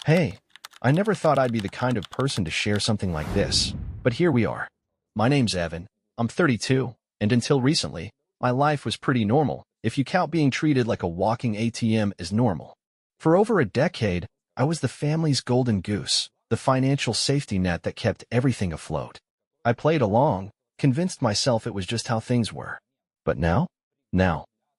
Hey, I never thought I'd be the kind of person to share something like this, but here we are. My name's Evan, I'm 32, and until recently, my life was pretty normal, if you count being treated like a walking ATM as normal. For over a decade, I was the family's golden goose, the financial safety net that kept everything afloat. I played along, convinced myself it was just how things were. But now,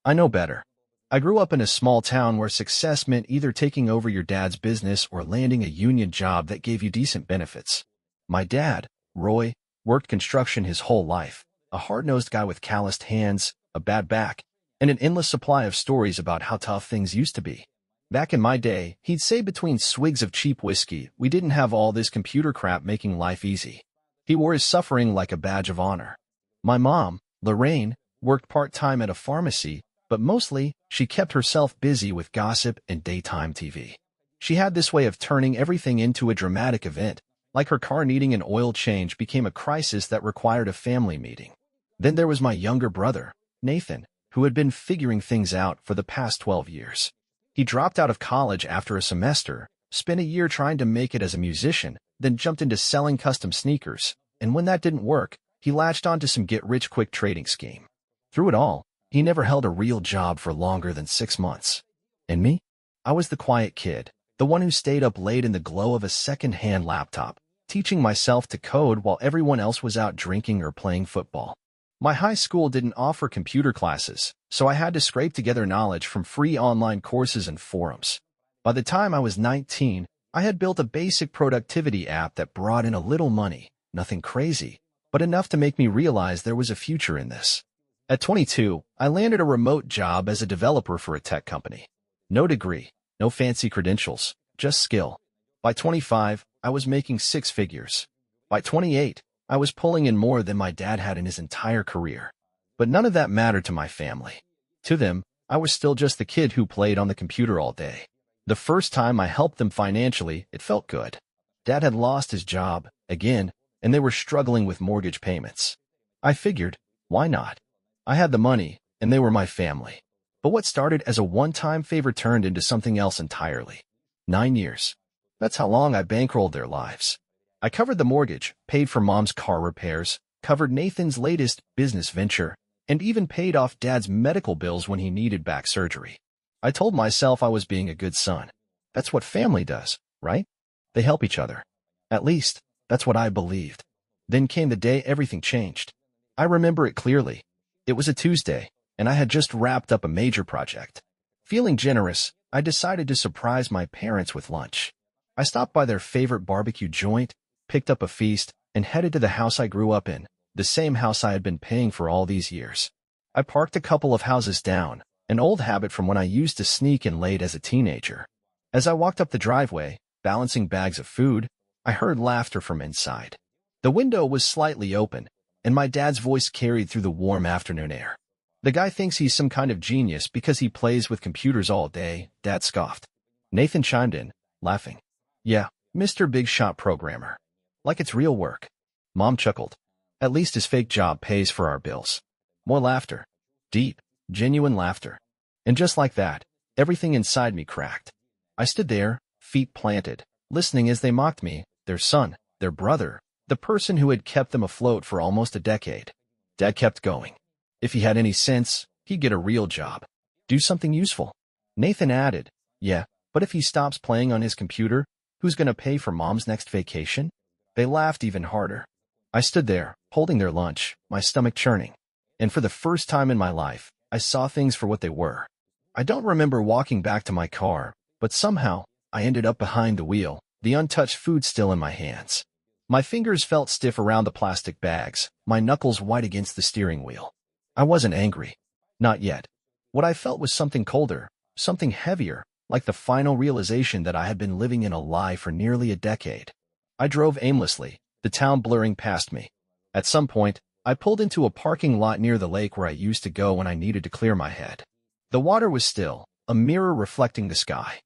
I know better. I grew up in a small town where success meant either taking over your dad's business or landing a union job that gave you decent benefits. My dad, Roy, worked construction his whole life, a hard-nosed guy with calloused hands, a bad back, and an endless supply of stories about how tough things used to be. Back in my day, he'd say between swigs of cheap whiskey, we didn't have all this computer crap making life easy. He wore his suffering like a badge of honor. My mom, Lorraine, worked part-time at a pharmacy, but mostly, she kept herself busy with gossip and daytime TV. She had this way of turning everything into a dramatic event, like her car needing an oil change became a crisis that required a family meeting. Then there was my younger brother, Nathan, who had been figuring things out for the past 12 years. He dropped out of college after a semester, spent a year trying to make it as a musician, then jumped into selling custom sneakers, and when that didn't work, he latched onto some get-rich-quick trading scheme. Through it all, he never held a real job for longer than 6 months. And me? I was the quiet kid, the one who stayed up late in the glow of a second-hand laptop, teaching myself to code while everyone else was out drinking or playing football. My high school didn't offer computer classes, so I had to scrape together knowledge from free online courses and forums. By the time I was 19, I had built a basic productivity app that brought in a little money, nothing crazy, but enough to make me realize there was a future in this. At 22, I landed a remote job as a developer for a tech company. No degree, no fancy credentials, just skill. By 25, I was making 6 figures. By 28, I was pulling in more than my dad had in his entire career. But none of that mattered to my family. To them, I was still just the kid who played on the computer all day. The first time I helped them financially, it felt good. Dad had lost his job, again, and they were struggling with mortgage payments. I figured, why not? I had the money, and they were my family. But what started as a one-time favor turned into something else entirely. 9 years. That's how long I bankrolled their lives. I covered the mortgage, paid for Mom's car repairs, covered Nathan's latest business venture, and even paid off Dad's medical bills when he needed back surgery. I told myself I was being a good son. That's what family does, right? They help each other. At least, that's what I believed. Then came the day everything changed. I remember it clearly. It was a Tuesday, and I had just wrapped up a major project. Feeling generous, I decided to surprise my parents with lunch. I stopped by their favorite barbecue joint, picked up a feast, and headed to the house I grew up in, the same house I had been paying for all these years. I parked a couple of houses down, an old habit from when I used to sneak in late as a teenager. As I walked up the driveway, balancing bags of food, I heard laughter from inside. The window was slightly open, and my dad's voice carried through the warm afternoon air. The guy thinks he's some kind of genius because he plays with computers all day, Dad scoffed. Nathan chimed in, laughing. Yeah, Mr. Big Shot Programmer. Like it's real work. Mom chuckled. At least his fake job pays for our bills. More laughter. Deep, genuine laughter. And just like that, everything inside me cracked. I stood there, feet planted, listening as they mocked me, their son, their brother, the person who had kept them afloat for almost a decade. Dad kept going. If he had any sense, he'd get a real job. Do something useful. Nathan added, yeah, but if he stops playing on his computer, who's going to pay for Mom's next vacation? They laughed even harder. I stood there, holding their lunch, my stomach churning. And for the first time in my life, I saw things for what they were. I don't remember walking back to my car, but somehow, I ended up behind the wheel, the untouched food still in my hands. My fingers felt stiff around the plastic bags, my knuckles white against the steering wheel. I wasn't angry. Not yet. What I felt was something colder, something heavier, like the final realization that I had been living in a lie for nearly a decade. I drove aimlessly, the town blurring past me. At some point, I pulled into a parking lot near the lake where I used to go when I needed to clear my head. The water was still, a mirror reflecting the sky.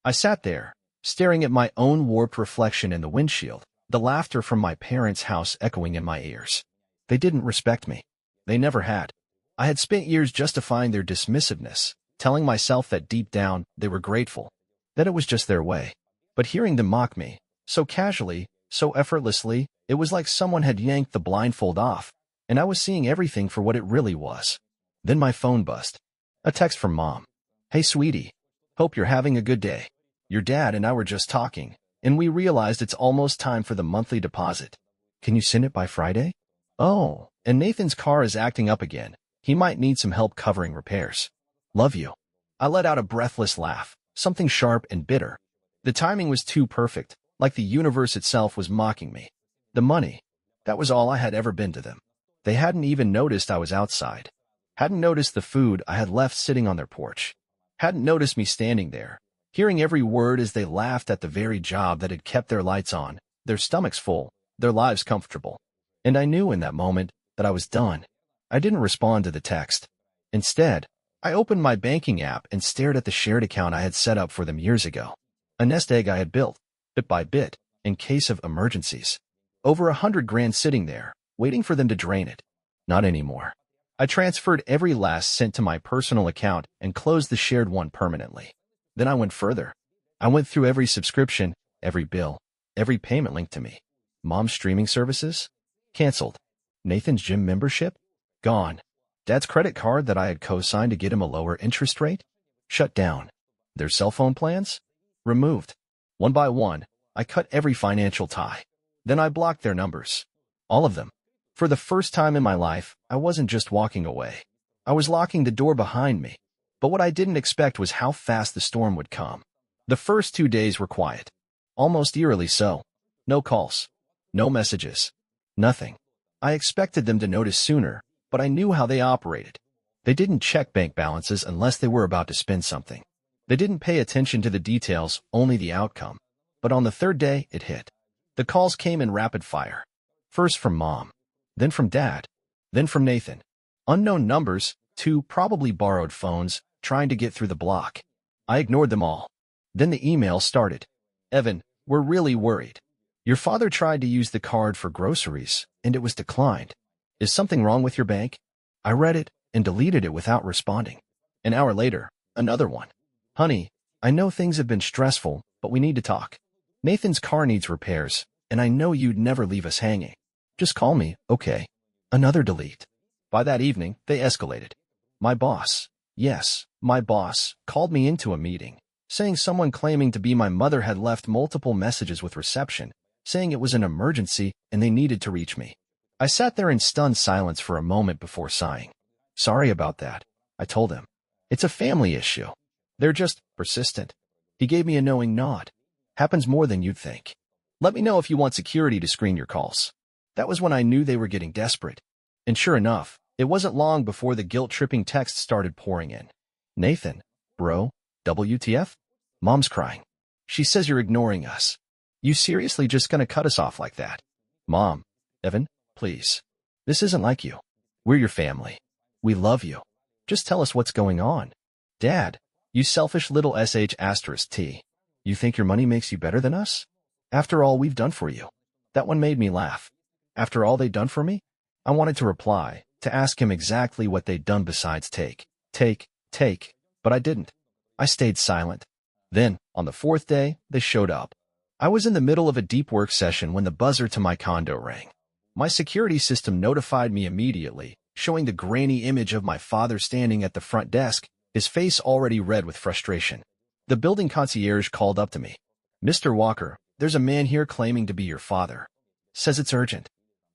I sat there, staring at my own warped reflection in the windshield, the laughter from my parents' house echoing in my ears. They didn't respect me. They never had. I had spent years justifying their dismissiveness, telling myself that deep down, they were grateful, that it was just their way. But hearing them mock me, so casually, so effortlessly, it was like someone had yanked the blindfold off, and I was seeing everything for what it really was. Then my phone buzzed. A text from Mom. "Hey, sweetie. Hope you're having a good day. Your dad and I were just talking, and we realized it's almost time for the monthly deposit. Can you send it by Friday? Oh, and Nathan's car is acting up again. He might need some help covering repairs. Love you." I let out a breathless laugh, something sharp and bitter. The timing was too perfect, like the universe itself was mocking me. The money. That was all I had ever been to them. They hadn't even noticed I was outside. Hadn't noticed the food I had left sitting on their porch. Hadn't noticed me standing there, hearing every word as they laughed at the very job that had kept their lights on, their stomachs full, their lives comfortable. And I knew in that moment that I was done. I didn't respond to the text. Instead, I opened my banking app and stared at the shared account I had set up for them years ago. A nest egg I had built, bit by bit, in case of emergencies. Over 100 grand sitting there, waiting for them to drain it. Not anymore. I transferred every last cent to my personal account and closed the shared one permanently. Then I went further. I went through every subscription, every bill, every payment linked to me. Mom's streaming services? Canceled. Nathan's gym membership? Gone. Dad's credit card that I had co-signed to get him a lower interest rate? Shut down. Their cell phone plans? Removed. One by one, I cut every financial tie. Then I blocked their numbers. All of them. For the first time in my life, I wasn't just walking away. I was locking the door behind me. But what I didn't expect was how fast the storm would come. The first 2 days were quiet. Almost eerily so. No calls. No messages. Nothing. I expected them to notice sooner, but I knew how they operated. They didn't check bank balances unless they were about to spend something. They didn't pay attention to the details, only the outcome. But on the third day, it hit. The calls came in rapid fire. First from Mom. Then from Dad. Then from Nathan. Unknown numbers, 2 probably borrowed phones, trying to get through the block. I ignored them all. Then the email started. "Evan, we're really worried. Your father tried to use the card for groceries, and it was declined. Is something wrong with your bank?" I read it and deleted it without responding. An hour later, another one. "Honey, I know things have been stressful, but we need to talk. Nathan's car needs repairs, and I know you'd never leave us hanging. Just call me, okay?" Another delete. By that evening, they escalated. My boss, yes, my boss, called me into a meeting, saying someone claiming to be my mother had left multiple messages with reception, saying it was an emergency and they needed to reach me. I sat there in stunned silence for a moment before sighing. "Sorry about that," I told him. "It's a family issue. They're just persistent." He gave me a knowing nod. "Happens more than you'd think. Let me know if you want security to screen your calls." That was when I knew they were getting desperate. And sure enough, it wasn't long before the guilt-tripping texts started pouring in. "Nathan, bro, WTF? Mom's crying. She says you're ignoring us. You seriously just gonna cut us off like that? Mom, Evan, please. This isn't like you. We're your family. We love you. Just tell us what's going on. Dad, you selfish little sh*t. You think your money makes you better than us? After all we've done for you." That one made me laugh. After all they'd done for me? I wanted to reply, to ask him exactly what they'd done besides take, but I didn't. I stayed silent. Then, on the 4th day, they showed up. I was in the middle of a deep work session when the buzzer to my condo rang. My security system notified me immediately, showing the grainy image of my father standing at the front desk, his face already red with frustration. The building concierge called up to me. "Mr. Walker, there's a man here claiming to be your father. Says it's urgent."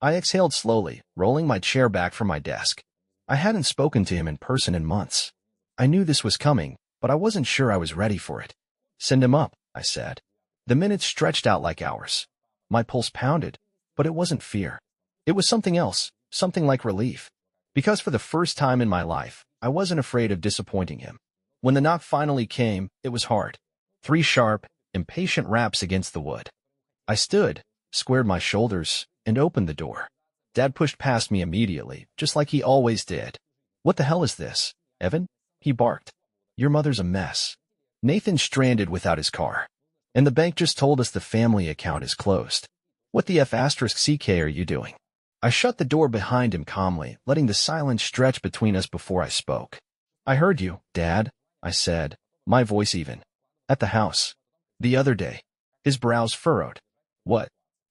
I exhaled slowly, rolling my chair back from my desk. I hadn't spoken to him in person in months. I knew this was coming, but I wasn't sure I was ready for it. "Send him up," I said. The minutes stretched out like hours. My pulse pounded, but it wasn't fear. It was something else, something like relief. Because for the first time in my life, I wasn't afraid of disappointing him. When the knock finally came, it was hard. 3 sharp, impatient raps against the wood. I stood, squared my shoulders, and opened the door. Dad pushed past me immediately, just like he always did. "What the hell is this, Evan?" he barked. "Your mother's a mess. Nathan's stranded without his car. And the bank just told us the family account is closed. What the f*** are you doing?" I shut the door behind him calmly, letting the silence stretch between us before I spoke. "I heard you, Dad," I said, my voice even. "At the house. The other day. His brows furrowed. What?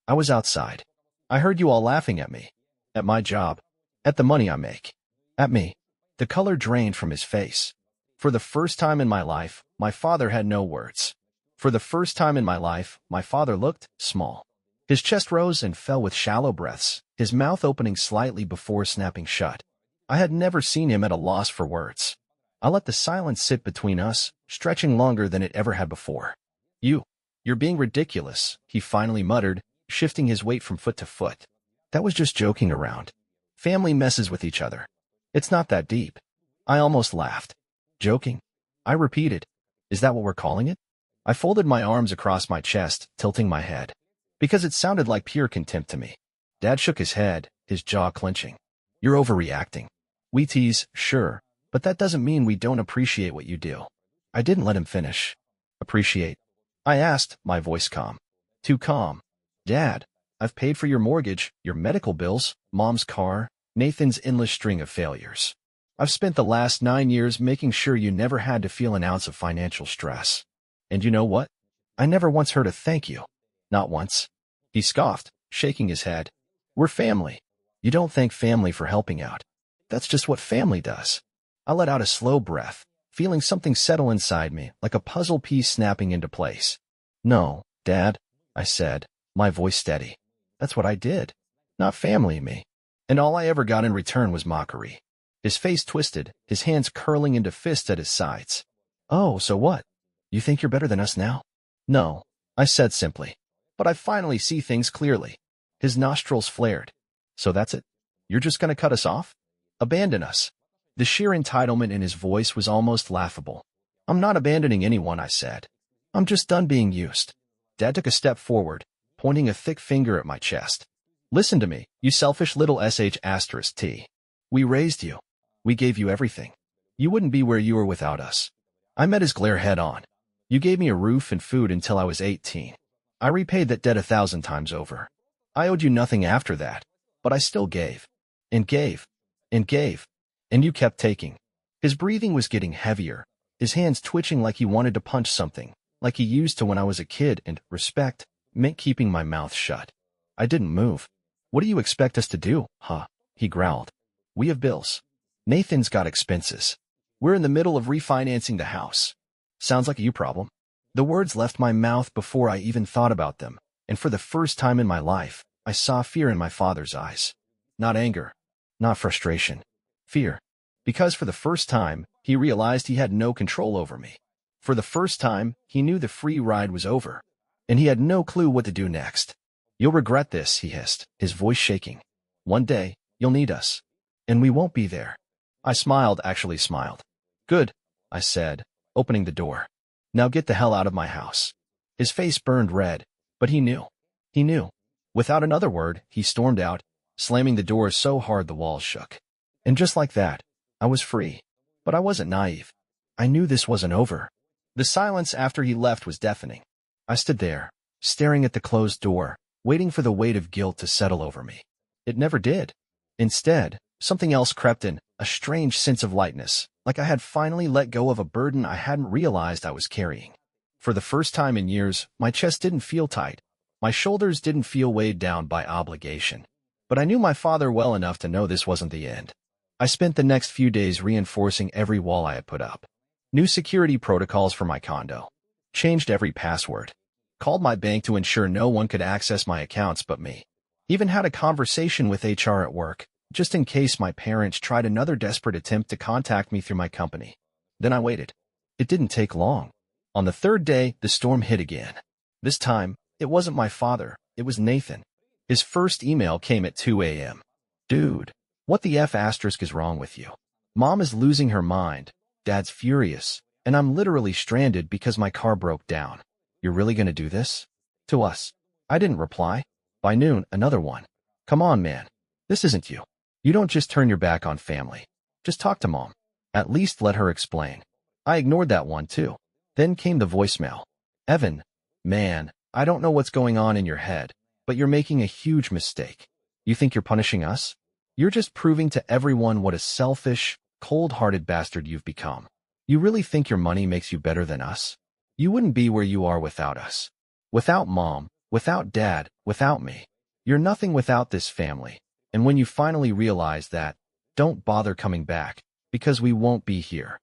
I was outside. I heard you all laughing at me. At my job. At the money I make. At me. The color drained from his face. For the first time in my life, my father had no words. For the first time in my life, my father looked small. His chest rose and fell with shallow breaths, his mouth opening slightly before snapping shut. I had never seen him at a loss for words. I let the silence sit between us, stretching longer than it ever had before. You're being ridiculous, he finally muttered, shifting his weight from foot to foot. That was just joking around. Family messes with each other. It's not that deep. I almost laughed. Joking? I repeated. Is that what we're calling it? I folded my arms across my chest, tilting my head. Because it sounded like pure contempt to me. Dad shook his head, his jaw clenching. You're overreacting. We tease, sure, but that doesn't mean we don't appreciate what you do. I didn't let him finish. Appreciate? I asked, my voice calm. Too calm. Dad, I've paid for your mortgage, your medical bills, Mom's car, Nathan's endless string of failures. I've spent the last 9 years making sure you never had to feel an ounce of financial stress. And you know what? I never once heard a thank you. Not once. He scoffed, shaking his head. We're family. You don't thank family for helping out. That's just what family does. I let out a slow breath, feeling something settle inside me, like a puzzle piece snapping into place. No, Dad, I said, my voice steady. That's what I did. Not family me. And all I ever got in return was mockery. His face twisted, his hands curling into fists at his sides. Oh, so what? You think you're better than us now? No, I said simply. But I finally see things clearly. His nostrils flared. So that's it? You're just gonna cut us off? Abandon us? The sheer entitlement in his voice was almost laughable. I'm not abandoning anyone, I said. I'm just done being used. Dad took a step forward, pointing a thick finger at my chest. Listen to me, you selfish little sh*t. We raised you. We gave you everything. You wouldn't be where you were without us. I met his glare head on. You gave me a roof and food until I was 18. I repaid that debt 1,000 times over. I owed you nothing after that, but I still gave. And gave. And gave. And you kept taking. His breathing was getting heavier, his hands twitching like he wanted to punch something, like he used to when I was a kid, and respect meant keeping my mouth shut. I didn't move. What do you expect us to do, huh? He growled. We have bills. Nathan's got expenses. We're in the middle of refinancing the house. Sounds like a you problem. The words left my mouth before I even thought about them, and for the first time in my life, I saw fear in my father's eyes. Not anger. Not frustration. Fear. Because for the first time, he realized he had no control over me. For the first time, he knew the free ride was over, and he had no clue what to do next. You'll regret this, he hissed, his voice shaking. One day, you'll need us. And we won't be there. I actually smiled. Good, I said, opening the door. Now get the hell out of my house. His face burned red, but he knew. He knew. Without another word, he stormed out, slamming the door so hard the walls shook. And just like that, I was free. But I wasn't naive. I knew this wasn't over. The silence after he left was deafening. I stood there, staring at the closed door, waiting for the weight of guilt to settle over me. It never did. Instead, something else crept in, a strange sense of lightness, like I had finally let go of a burden I hadn't realized I was carrying. For the first time in years, my chest didn't feel tight. My shoulders didn't feel weighed down by obligation. But I knew my father well enough to know this wasn't the end. I spent the next few days reinforcing every wall I had put up. New security protocols for my condo. Changed every password. Called my bank to ensure no one could access my accounts but me. Even had a conversation with HR at work, just in case my parents tried another desperate attempt to contact me through my company. Then I waited. It didn't take long. On the third day, the storm hit again. This time, it wasn't my father, it was Nathan. His first email came at 2 a.m. Dude, what the F** is wrong with you? Mom is losing her mind, Dad's furious, and I'm literally stranded because my car broke down. You're really gonna do this? To us. I didn't reply. By noon, another one. Come on, man. This isn't you. You don't just turn your back on family. Just talk to Mom. At least let her explain. I ignored that one too. Then came the voicemail. Evan, man, I don't know what's going on in your head, but you're making a huge mistake. You think you're punishing us? You're just proving to everyone what a selfish, cold-hearted bastard you've become. You really think your money makes you better than us? You wouldn't be where you are without us. Without mom, without dad, without me. You're nothing without this family. And when you finally realize that, don't bother coming back, because we won't be here.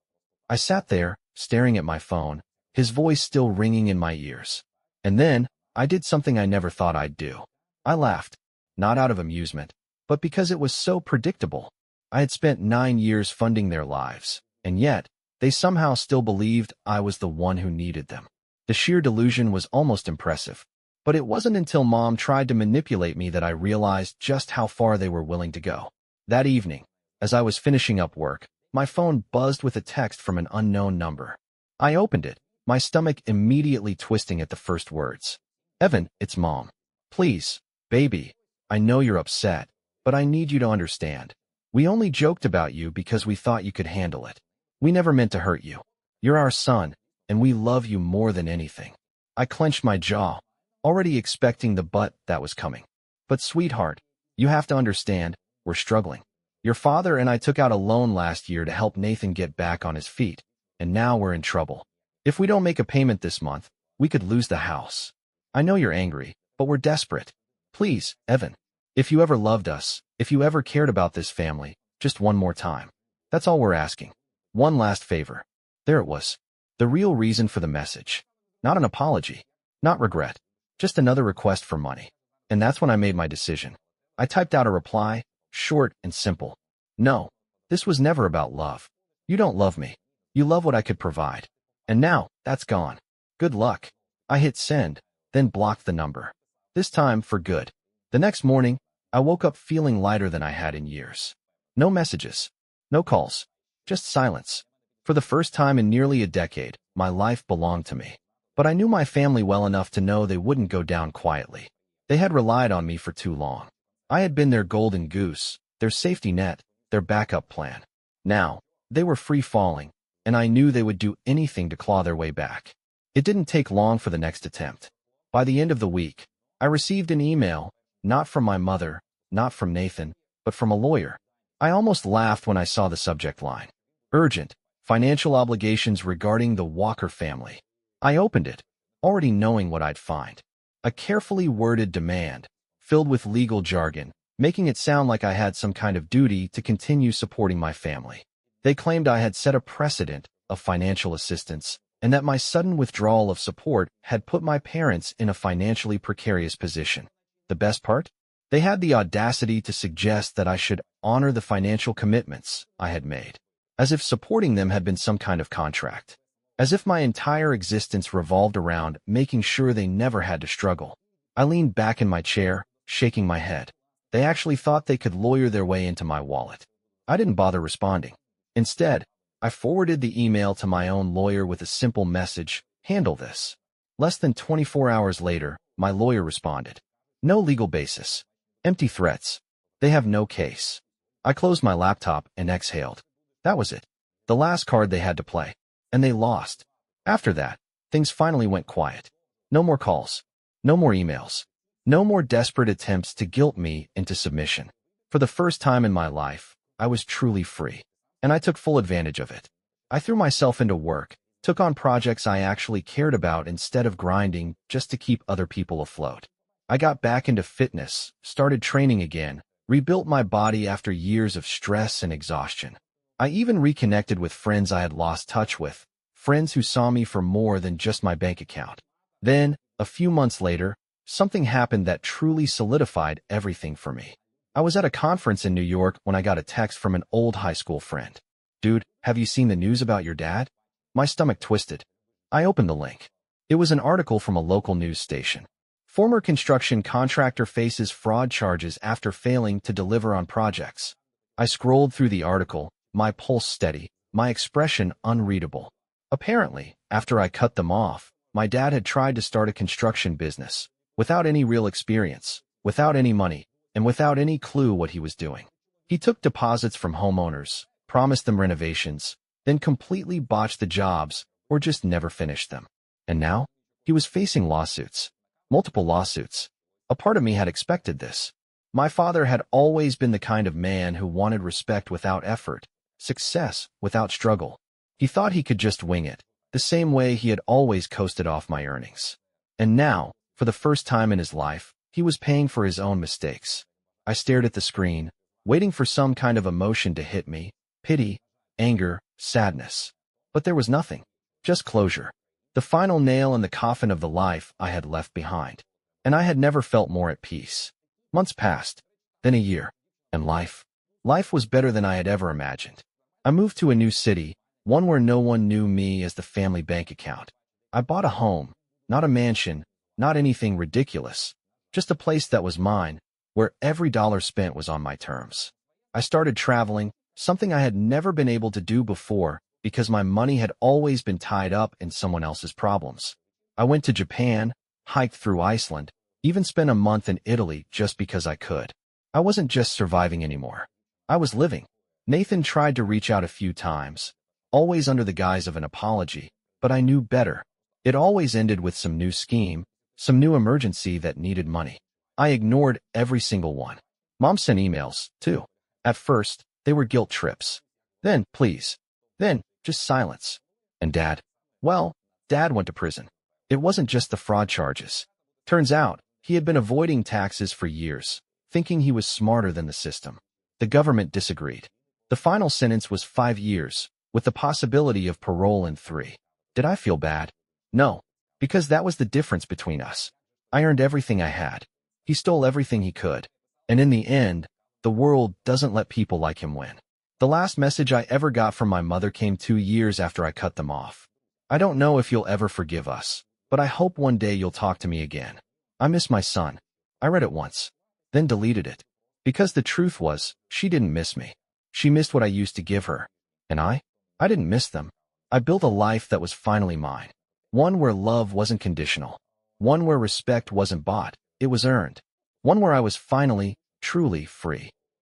I sat there, staring at my phone, his voice still ringing in my ears. And then, I did something I never thought I'd do. I laughed, not out of amusement, but because it was so predictable. I had spent 9 years funding their lives, and yet, they somehow still believed I was the one who needed them. The sheer delusion was almost impressive. But it wasn't until Mom tried to manipulate me that I realized just how far they were willing to go. That evening, as I was finishing up work, my phone buzzed with a text from an unknown number. I opened it, my stomach immediately twisting at the first words. "Evan, it's Mom. Please, baby, I know you're upset, but I need you to understand. We only joked about you because we thought you could handle it. We never meant to hurt you. You're our son, and we love you more than anything." I clenched my jaw, already expecting the "but" that was coming. "But sweetheart, you have to understand, we're struggling. Your father and I took out a loan last year to help Nathan get back on his feet, and now we're in trouble. If we don't make a payment this month, we could lose the house. I know you're angry, but we're desperate. Please, Evan, if you ever loved us, if you ever cared about this family, just one more time. That's all we're asking. One last favor." There it was. The real reason for the message. Not an apology. Not regret. Just another request for money. And that's when I made my decision. I typed out a reply, short and simple. "No, this was never about love. You don't love me. You love what I could provide. And now, that's gone. Good luck." I hit send, then blocked the number. This time for good. The next morning, I woke up feeling lighter than I had in years. No messages. No calls. Just silence. For the first time in nearly a decade, my life belonged to me. But I knew my family well enough to know they wouldn't go down quietly. They had relied on me for too long. I had been their golden goose, their safety net, their backup plan. Now, they were free falling, and I knew they would do anything to claw their way back. It didn't take long for the next attempt. By the end of the week, I received an email, not from my mother, not from Nathan, but from a lawyer. I almost laughed when I saw the subject line. Urgent, financial obligations regarding the Walker family. I opened it, already knowing what I'd find. A carefully worded demand, filled with legal jargon, making it sound like I had some kind of duty to continue supporting my family. They claimed I had set a precedent of financial assistance, and that my sudden withdrawal of support had put my parents in a financially precarious position. The best part? They had the audacity to suggest that I should honor the financial commitments I had made, as if supporting them had been some kind of contract. As if my entire existence revolved around making sure they never had to struggle. I leaned back in my chair, shaking my head. They actually thought they could lawyer their way into my wallet. I didn't bother responding. Instead, I forwarded the email to my own lawyer with a simple message, "Handle this." Less than 24 hours later, my lawyer responded. No legal basis. Empty threats. They have no case. I closed my laptop and exhaled. That was it. The last card they had to play. And they lost. After that, things finally went quiet. No more calls. No more emails. No more desperate attempts to guilt me into submission. For the first time in my life, I was truly free. And I took full advantage of it. I threw myself into work, took on projects I actually cared about instead of grinding just to keep other people afloat. I got back into fitness, started training again, rebuilt my body after years of stress and exhaustion. I even reconnected with friends I had lost touch with, friends who saw me for more than just my bank account. Then, a few months later, something happened that truly solidified everything for me. I was at a conference in New York when I got a text from an old high school friend. "Dude, have you seen the news about your dad?" My stomach twisted. I opened the link. It was an article from a local news station. Former construction contractor faces fraud charges after failing to deliver on projects. I scrolled through the article, my pulse steady, my expression unreadable. Apparently, after I cut them off, my dad had tried to start a construction business, without any real experience, without any money, and without any clue what he was doing. He took deposits from homeowners, promised them renovations, then completely botched the jobs or just never finished them. And now, he was facing lawsuits. Multiple lawsuits. A part of me had expected this. My father had always been the kind of man who wanted respect without effort, success without struggle. He thought he could just wing it, the same way he had always coasted off my earnings. And now, For the first time in his life, he was paying for his own mistakes. I stared at the screen, waiting for some kind of emotion to hit me: pity, anger, sadness. But there was nothing. Just closure. The final nail in the coffin of the life I had left behind. And I had never felt more at peace. Months passed, then a year, and life was better than I had ever imagined. I moved to a new city, one where no one knew me as the family bank account. I bought a home, not a mansion, not anything ridiculous, just a place that was mine, where every dollar spent was on my terms. I started traveling, something I had never been able to do before because my money had always been tied up in someone else's problems. I went to Japan, hiked through Iceland, even spent a month in Italy just because I could. I wasn't just surviving anymore. I was living. Nathan tried to reach out a few times, always under the guise of an apology, but I knew better. It always ended with some new scheme, some new emergency that needed money. I ignored every single one. Mom sent emails, too. At first, they were guilt trips. Then, please. Then, just silence. And Dad? Well, Dad went to prison. It wasn't just the fraud charges. Turns out, he had been avoiding taxes for years, thinking he was smarter than the system. The government disagreed. The final sentence was 5 years, with the possibility of parole in 3. Did I feel bad? No, because that was the difference between us. I earned everything I had. He stole everything he could. And in the end, the world doesn't let people like him win. The last message I ever got from my mother came 2 years after I cut them off. I don't know if you'll ever forgive us, but I hope one day you'll talk to me again. I miss my son. I read it once, then deleted it. Because the truth was, she didn't miss me. She missed what I used to give her. And I didn't miss them. I built a life that was finally mine. One where love wasn't conditional. One where respect wasn't bought, it was earned. One where I was finally, truly free.